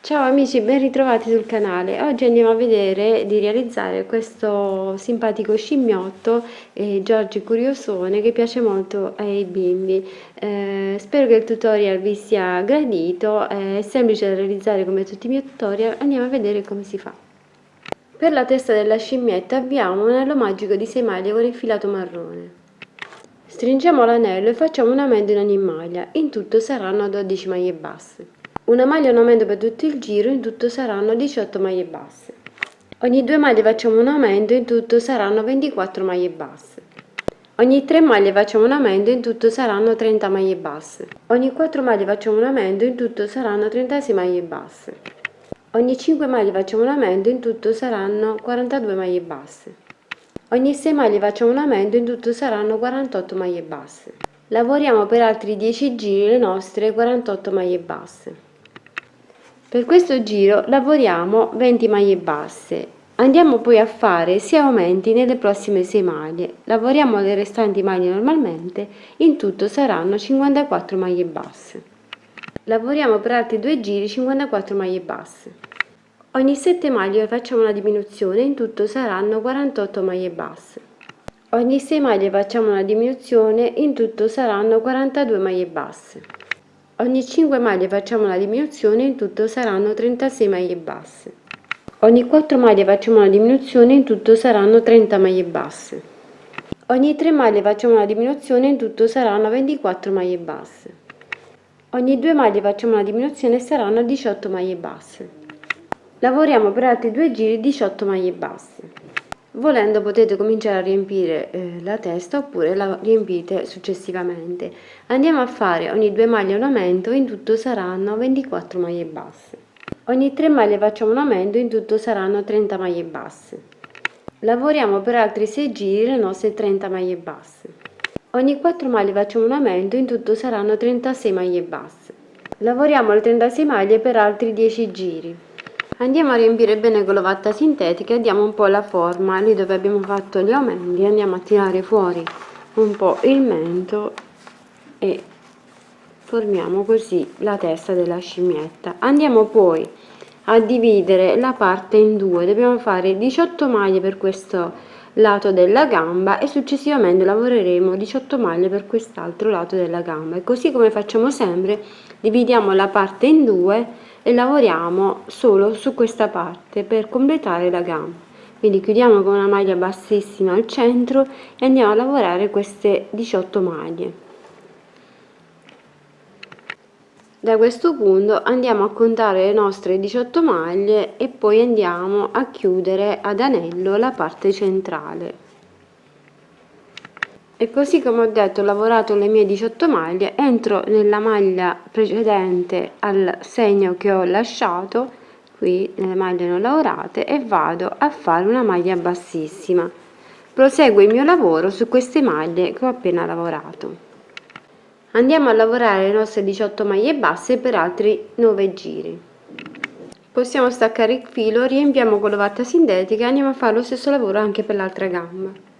Ciao amici, ben ritrovati sul canale. Oggi andiamo a vedere di realizzare questo simpatico scimmiotto Giorgi Curiosone che piace molto ai bimbi. Spero che il tutorial vi sia gradito, è semplice da realizzare come tutti i miei tutorial. Andiamo a vedere come si fa. Per la testa della scimmietta abbiamo un anello magico di 6 maglie con infilato marrone. Stringiamo l'anello e facciamo un aumento in ogni maglia, in tutto saranno 12 maglie basse. Una maglia un aumento per tutto il giro, in tutto saranno 18 maglie basse. Ogni 2 maglie facciamo un aumento, in tutto saranno 24 maglie basse. Ogni 3 maglie facciamo un aumento, in tutto saranno 30 maglie basse. Ogni 4 maglie facciamo un aumento, in tutto saranno 36 maglie basse. Ogni 5 maglie facciamo un aumento, in tutto saranno 42 maglie basse. Ogni 6 maglie facciamo un aumento, in tutto saranno 48 maglie basse. Lavoriamo per altri 10 giri le nostre 48 maglie basse. Per questo giro lavoriamo 20 maglie basse. Andiamo poi a fare 6 aumenti nelle prossime 6 maglie. Lavoriamo le restanti maglie normalmente, in tutto saranno 54 maglie basse. Lavoriamo per altri 2 giri 54 maglie basse. Ogni 7 maglie facciamo una diminuzione, in tutto saranno 48 maglie basse. Ogni 6 maglie facciamo una diminuzione, in tutto saranno 42 maglie basse. Ogni 5 maglie facciamo una diminuzione, in tutto saranno 36 maglie basse. Ogni 4 maglie facciamo una diminuzione, in tutto saranno 30 maglie basse. Ogni 3 maglie facciamo una diminuzione, in tutto saranno 24 maglie basse. Ogni 2 maglie facciamo una diminuzione e saranno 18 maglie basse. Lavoriamo per altri 2 giri 18 maglie basse. Volendo potete cominciare a riempire la testa oppure la riempite successivamente. Andiamo a fare ogni 2 maglie un aumento, in tutto saranno 24 maglie basse. Ogni 3 maglie facciamo un aumento, in tutto saranno 30 maglie basse. Lavoriamo per altri 6 giri le nostre 30 maglie basse. Ogni 4 maglie facciamo un aumento, in tutto saranno 36 maglie basse. Lavoriamo le 36 maglie per altri 10 giri. Andiamo a riempire bene con l'ovatta sintetica e diamo un po' la forma lì dove abbiamo fatto gli aumenti. Andiamo a tirare fuori un po' il mento e formiamo così la testa della scimmietta. Andiamo poi a dividere la parte in due, dobbiamo fare 18 maglie per questo lato della gamba e successivamente lavoreremo 18 maglie per quest'altro lato della gamba, e così come facciamo sempre dividiamo la parte in due e lavoriamo solo su questa parte per completare la gamba. Quindi chiudiamo con una maglia bassissima al centro e andiamo a lavorare queste 18 maglie. Da questo punto andiamo a contare le nostre 18 maglie e poi andiamo a chiudere ad anello la parte centrale. E così come ho detto, ho lavorato le mie 18 maglie, entro nella maglia precedente al segno che ho lasciato qui nelle maglie non lavorate e vado a fare una maglia bassissima. Proseguo il mio lavoro su queste maglie che ho appena lavorato. Andiamo a lavorare le nostre 18 maglie basse per altri 9 giri. Possiamo staccare il filo, riempiamo con l'ovatta sintetica e andiamo a fare lo stesso lavoro anche per l'altra gamba.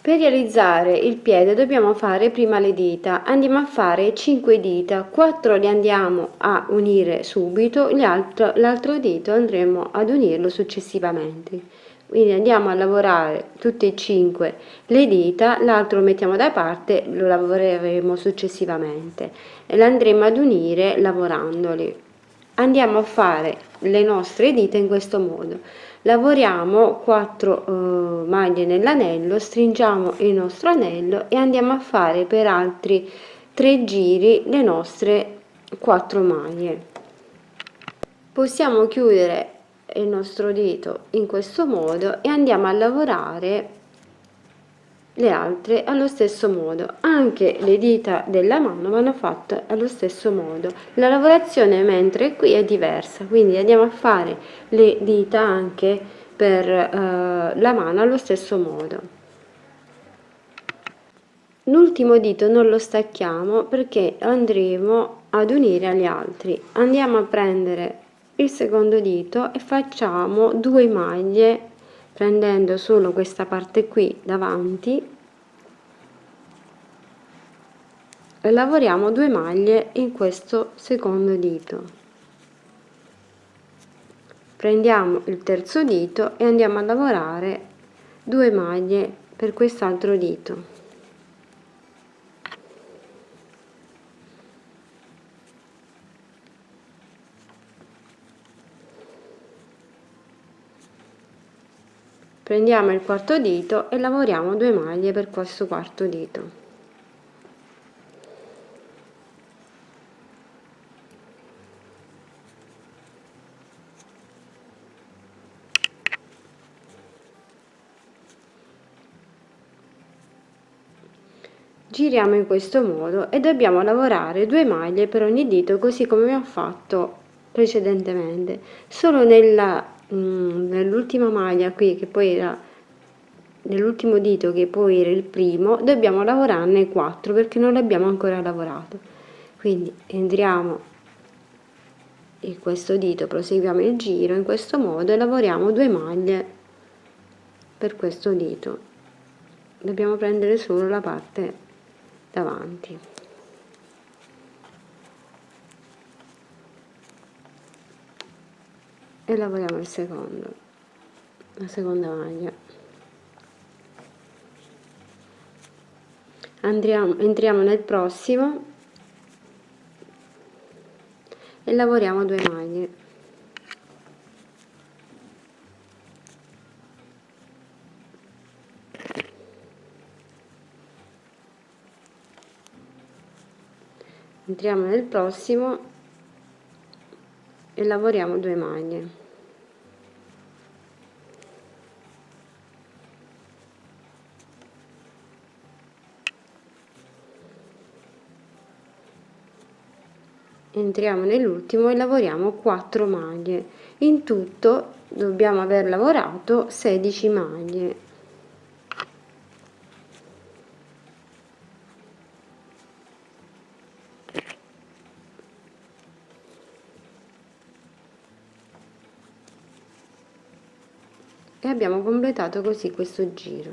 Per realizzare il piede dobbiamo fare prima le dita. Andiamo a fare 5 dita, 4 le andiamo a unire subito, l'altro dito andremo ad unirlo successivamente. Quindi andiamo a lavorare tutte e 5 le dita, l'altro lo mettiamo da parte, lo lavoreremo successivamente e le andremo ad unire lavorandoli. Andiamo a fare le nostre dita in questo modo. Lavoriamo 4 maglie nell'anello, stringiamo il nostro anello e andiamo a fare per altri 3 giri le nostre 4 maglie. Possiamo chiudere il nostro dito in questo modo e andiamo a lavorare le altre allo stesso modo. Anche le dita della mano vanno fatte allo stesso modo. La lavorazione mentre qui è diversa, quindi andiamo a fare le dita anche per la mano allo stesso modo. L'ultimo dito non lo stacchiamo perché andremo ad unire agli altri. Andiamo a prendere il secondo dito e facciamo 2 maglie prendendo solo questa parte qui davanti e lavoriamo 2 maglie in questo secondo dito. prendiamo il terzo dito e andiamo a lavorare 2 maglie per quest'altro dito. Prendiamo il quarto dito e lavoriamo 2 maglie per questo quarto dito. Giriamo in questo modo e dobbiamo lavorare 2 maglie per ogni dito, così come abbiamo fatto precedentemente. Solo nell'ultima maglia qui, che poi era nell'ultimo dito, che poi era il primo, dobbiamo lavorarne 4 perché non l'abbiamo ancora lavorato. Quindi entriamo in questo dito, proseguiamo il giro in questo modo e lavoriamo 2 maglie per questo dito. Dobbiamo prendere solo la parte davanti. E lavoriamo il secondo, la seconda maglia. Entriamo nel prossimo e lavoriamo 2 maglie. Entriamo nel prossimo e lavoriamo 2 maglie. Entriamo nell'ultimo e lavoriamo 4 maglie. In tutto dobbiamo aver lavorato 16 maglie. E abbiamo completato così questo giro.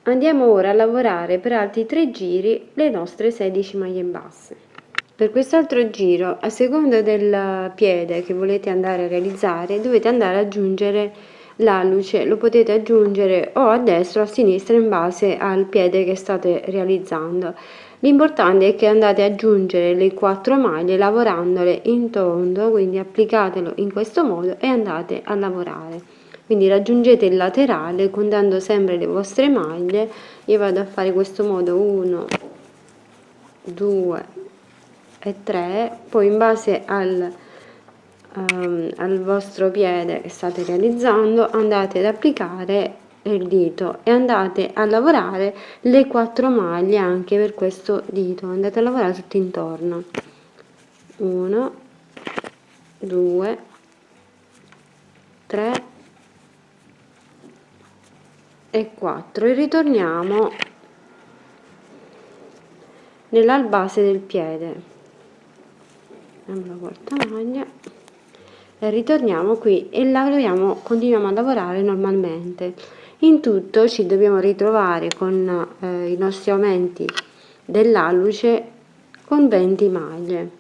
Andiamo ora a lavorare per altri 3 giri le nostre 16 maglie basse. Per quest'altro giro, a seconda del piede che volete andare a realizzare, dovete andare ad aggiungere l'alluce. Lo potete aggiungere o a destra o a sinistra in base al piede che state realizzando. L'importante è che andate ad aggiungere le 4 maglie lavorandole in tondo, quindi applicatelo in questo modo e andate a lavorare. Quindi raggiungete il laterale contando sempre le vostre maglie. Io vado a fare questo modo: 1, 2 e 3, poi in base al vostro piede che state realizzando andate ad applicare il dito e andate a lavorare le 4 maglie anche per questo dito. Andate a lavorare tutto intorno: 1, 2, 3 e 4 e ritorniamo nella base del piede. La quarta maglia e ritorniamo qui e lavoriamo, continuiamo a lavorare normalmente. In tutto ci dobbiamo ritrovare con i nostri aumenti dell'alluce con 20 maglie.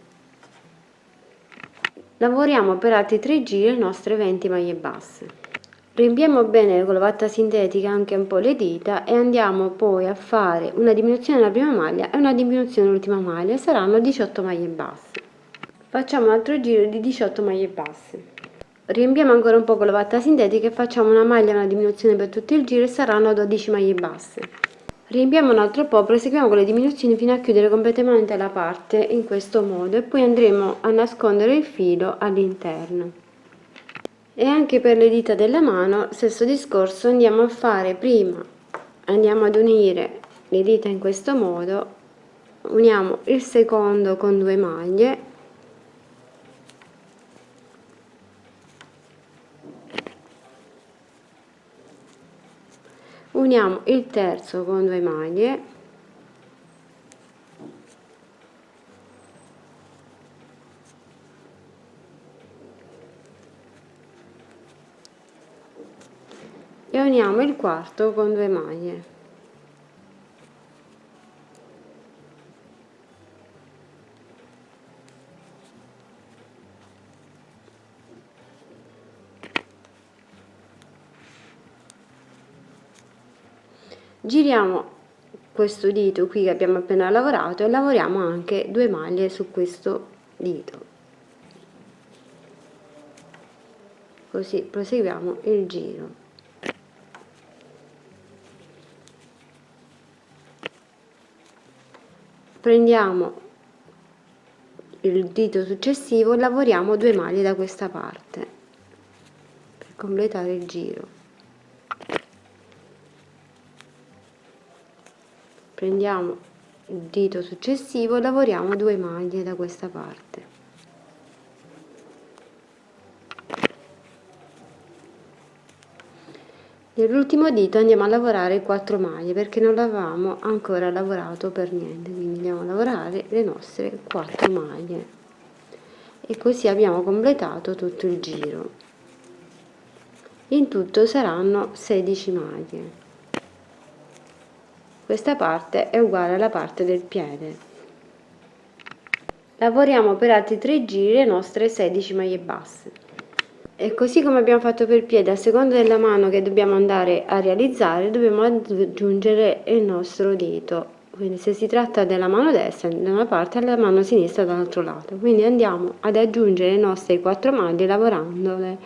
Lavoriamo per altri 3 giri le nostre 20 maglie basse. Riempiamo bene con la vatta sintetica anche un po' le dita e andiamo poi a fare una diminuzione della prima maglia e una diminuzione dell'ultima maglia. Saranno 18 maglie basse. Facciamo un altro giro di 18 maglie basse. Riempiamo ancora un po' con la vatta sintetica e facciamo una maglia e una diminuzione per tutto il giro e saranno 12 maglie basse. Riempiamo un altro po', proseguiamo con le diminuzioni fino a chiudere completamente la parte in questo modo e poi andremo a nascondere il filo all'interno. E anche per le dita della mano, stesso discorso, andiamo a fare prima, andiamo ad unire le dita in questo modo, uniamo il secondo con 2 maglie, uniamo il terzo con 2 maglie e uniamo il quarto con 2 maglie. Giriamo questo dito qui che abbiamo appena lavorato e lavoriamo anche 2 maglie su questo dito, così proseguiamo il giro. Prendiamo il dito successivo e lavoriamo 2 maglie da questa parte per completare il giro. Prendiamo il dito successivo e lavoriamo 2 maglie da questa parte. Nell'ultimo dito andiamo a lavorare 4 maglie perché non l'avevamo ancora lavorato per niente, quindi andiamo a lavorare le nostre 4 maglie e così abbiamo completato tutto il giro. In tutto saranno 16 maglie. Questa parte è uguale alla parte del piede. Lavoriamo per altri 3 giri le nostre 16 maglie basse. E così come abbiamo fatto per il piede, a seconda della mano che dobbiamo andare a realizzare, dobbiamo aggiungere il nostro dito. Quindi se si tratta della mano destra da una parte e la mano sinistra dall'altro lato. Quindi andiamo ad aggiungere le nostre 4 maglie lavorandole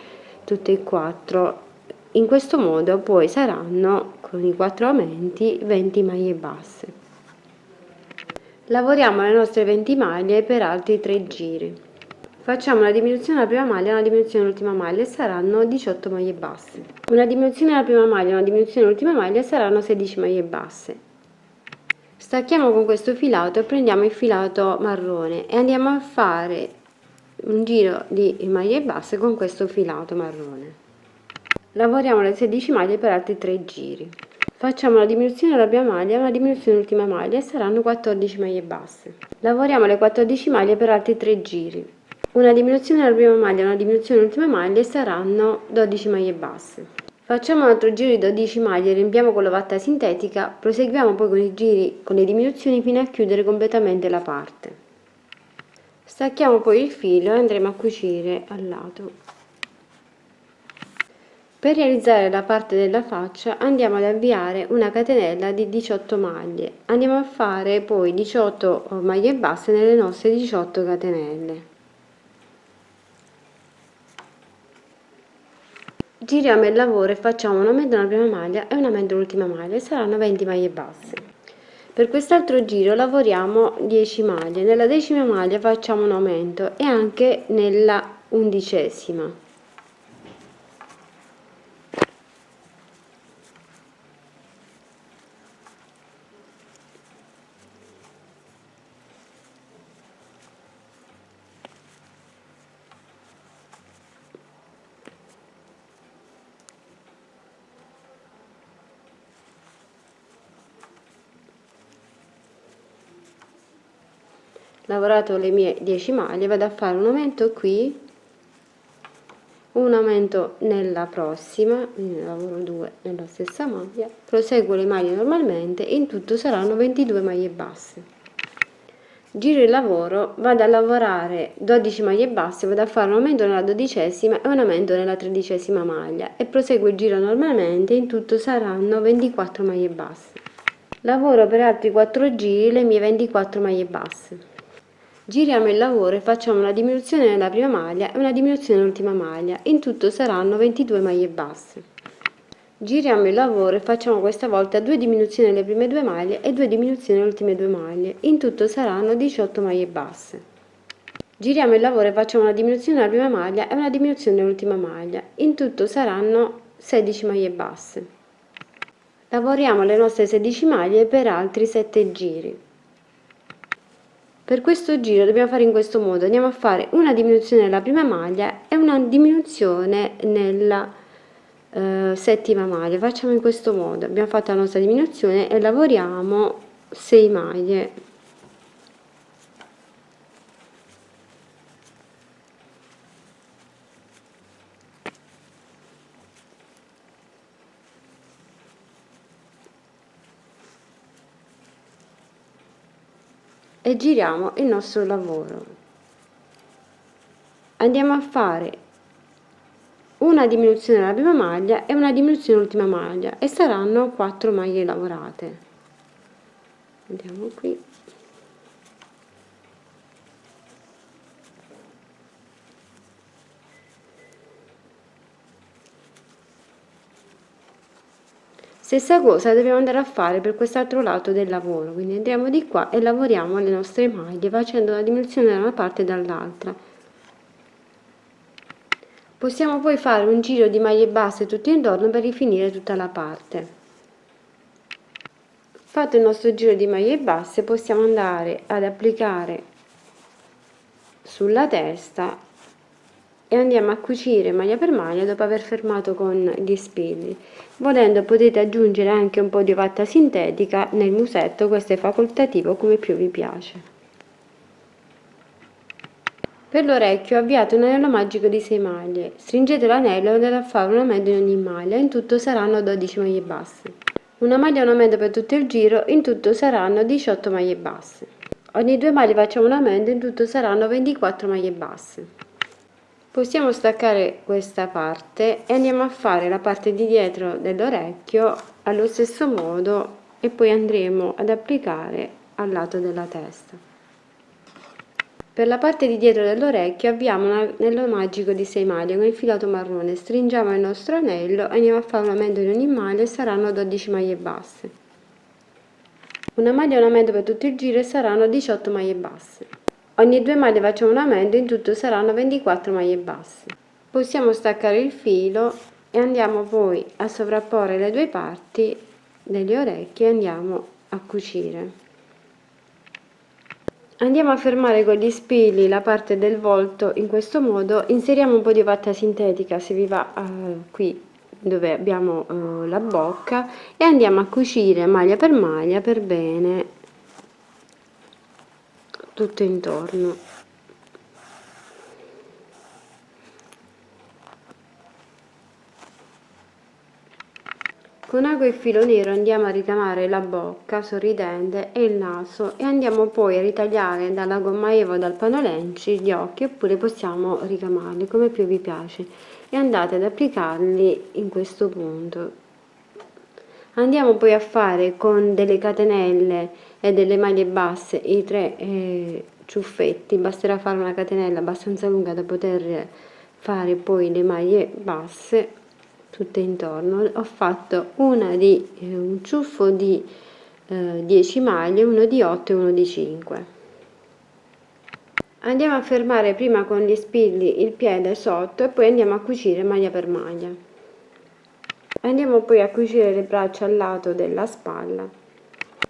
tutte e 4. In questo modo poi saranno, con i 4 aumenti, 20 maglie basse. Lavoriamo le nostre 20 maglie per altri 3 giri. Facciamo una diminuzione alla prima maglia e una diminuzione all'ultima maglia e saranno 18 maglie basse. Una diminuzione alla prima maglia e una diminuzione all'ultima maglia saranno 16 maglie basse. Stacchiamo con questo filato e prendiamo il filato marrone e andiamo a fare un giro di maglie basse con questo filato marrone. Lavoriamo le 16 maglie per altri 3 giri. Facciamo una diminuzione alla prima maglia e una diminuzione all'ultima maglia e saranno 14 maglie basse. Lavoriamo le 14 maglie per altri 3 giri. Una diminuzione alla prima maglia e una diminuzione all'ultima maglia e saranno 12 maglie basse. Facciamo un altro giro di 12 maglie, riempiamo con l'ovatta sintetica, proseguiamo poi con i giri con le diminuzioni fino a chiudere completamente la parte. Stacchiamo poi il filo e andremo a cucire al lato. Per realizzare la parte della faccia andiamo ad avviare una catenella di 18 maglie. Andiamo a fare poi 18 maglie basse nelle nostre 18 catenelle. Giriamo il lavoro e facciamo un aumento nella prima maglia e un aumento nell'ultima maglia e saranno 20 maglie basse. Per quest'altro giro lavoriamo 10 maglie, nella 10ª maglia facciamo un aumento e anche nella 11ª. Lavorato le mie 10 maglie, vado a fare un aumento qui, un aumento nella prossima, quindi ne lavoro 2 nella stessa maglia, proseguo le maglie normalmente, in tutto saranno 22 maglie basse. Giro il lavoro, vado a lavorare 12 maglie basse, vado a fare un aumento nella 12ª e un aumento nella 13ª maglia e proseguo il giro normalmente, in tutto saranno 24 maglie basse. Lavoro per altri 4 giri le mie 24 maglie basse. Giriamo il lavoro e facciamo una diminuzione nella prima maglia e una diminuzione nell'ultima maglia, in tutto saranno 22 maglie basse. Giriamo il lavoro e facciamo questa volta 2 diminuzioni nelle prime 2 maglie e 2 diminuzioni nelle ultime 2 maglie, in tutto saranno 18 maglie basse. Giriamo il lavoro e facciamo una diminuzione nella prima maglia e una diminuzione nell'ultima maglia, in tutto saranno 16 maglie basse. Lavoriamo le nostre 16 maglie per altri 7 giri. Per questo giro dobbiamo fare in questo modo, andiamo a fare una diminuzione nella prima maglia e una diminuzione nella 7ª maglia. Facciamo in questo modo, abbiamo fatto la nostra diminuzione e lavoriamo 6 maglie. E giriamo il nostro lavoro. Andiamo a fare una diminuzione alla prima maglia e una diminuzione all'ultima maglia, e saranno 4 maglie lavorate. Andiamo qui. Stessa cosa dobbiamo andare a fare per quest'altro lato del lavoro, quindi andiamo di qua e lavoriamo le nostre maglie facendo una diminuzione da una parte e dall'altra. Possiamo poi fare un giro di maglie basse tutto intorno per rifinire tutta la parte. Fatto il nostro giro di maglie basse, possiamo andare ad applicare sulla testa e andiamo a cucire maglia per maglia dopo aver fermato con gli spilli. Volendo potete aggiungere anche un po' di ovatta sintetica nel musetto, questo è facoltativo come più vi piace. Per l'orecchio avviate un anello magico di 6 maglie, stringete l'anello e andate a fare un aumento in ogni maglia, in tutto saranno 12 maglie basse. Una maglia e un aumento per tutto il giro, in tutto saranno 18 maglie basse. Ogni 2 maglie facciamo un aumento, in tutto saranno 24 maglie basse. Possiamo staccare questa parte e andiamo a fare la parte di dietro dell'orecchio allo stesso modo e poi andremo ad applicare al lato della testa. Per la parte di dietro dell'orecchio abbiamo un anello magico di 6 maglie con il filato marrone, stringiamo il nostro anello e andiamo a fare un aumento in ogni maglia e saranno 12 maglie basse. Una maglia e un aumento per tutto il giro e saranno 18 maglie basse. Ogni 2 maglie facciamo un aumento, in tutto saranno 24 maglie basse. Possiamo staccare il filo e andiamo poi a sovrapporre le due parti delle orecchie e andiamo a cucire. Andiamo a fermare con gli spilli la parte del volto in questo modo, inseriamo un po' di ovatta sintetica se vi va qui dove abbiamo la bocca e andiamo a cucire maglia per bene tutto intorno. Con ago e filo nero andiamo a ricamare la bocca sorridente e il naso e andiamo poi a ritagliare dalla gomma Evo o dal panolenci gli occhi, oppure possiamo ricamarli come più vi piace e andate ad applicarli in questo punto. Andiamo poi a fare con delle catenelle e delle maglie basse i 3 ciuffetti, basterà fare una catenella abbastanza lunga da poter fare poi le maglie basse tutte intorno. Ho fatto un ciuffo di 10 maglie, uno di 8 e uno di 5. Andiamo a fermare prima con gli spilli il piede sotto e poi andiamo a cucire maglia per maglia. Andiamo poi a cucire le braccia al lato della spalla.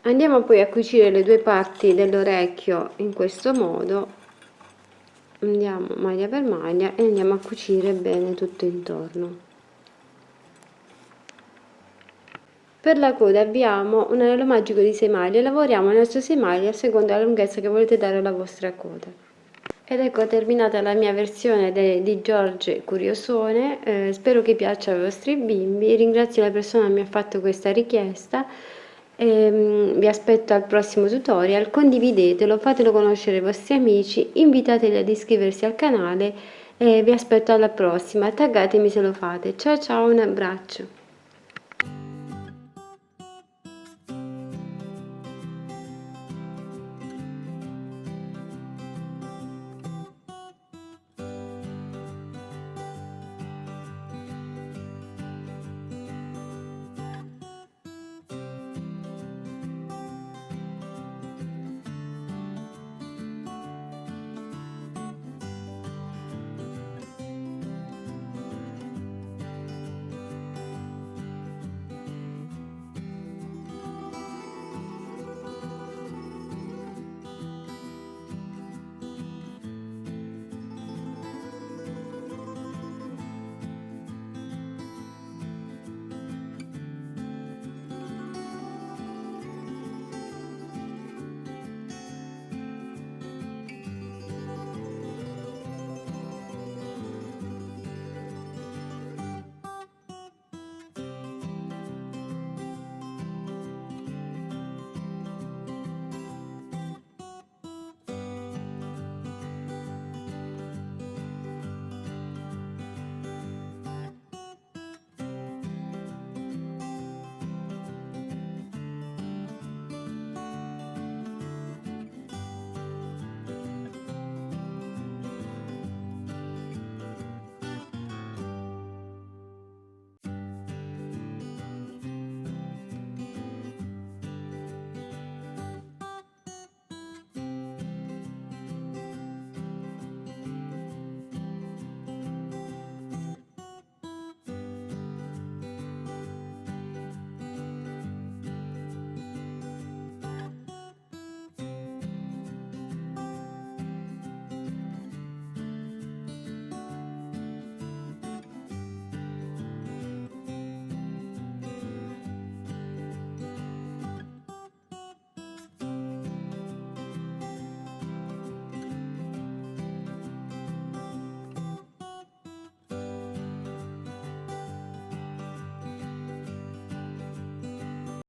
Andiamo poi a cucire le due parti dell'orecchio in questo modo. Andiamo maglia per maglia e andiamo a cucire bene tutto intorno. Per la coda abbiamo un anello magico di 6 maglie, lavoriamo le nostre 6 maglie a seconda della lunghezza che volete dare alla vostra coda. Ed ecco terminata la mia versione di George Curiosone, spero che piaccia ai vostri bimbi, ringrazio la persona che mi ha fatto questa richiesta, vi aspetto al prossimo tutorial, condividetelo, fatelo conoscere ai vostri amici, invitateli ad iscriversi al canale e vi aspetto alla prossima, taggatemi se lo fate, ciao ciao, un abbraccio.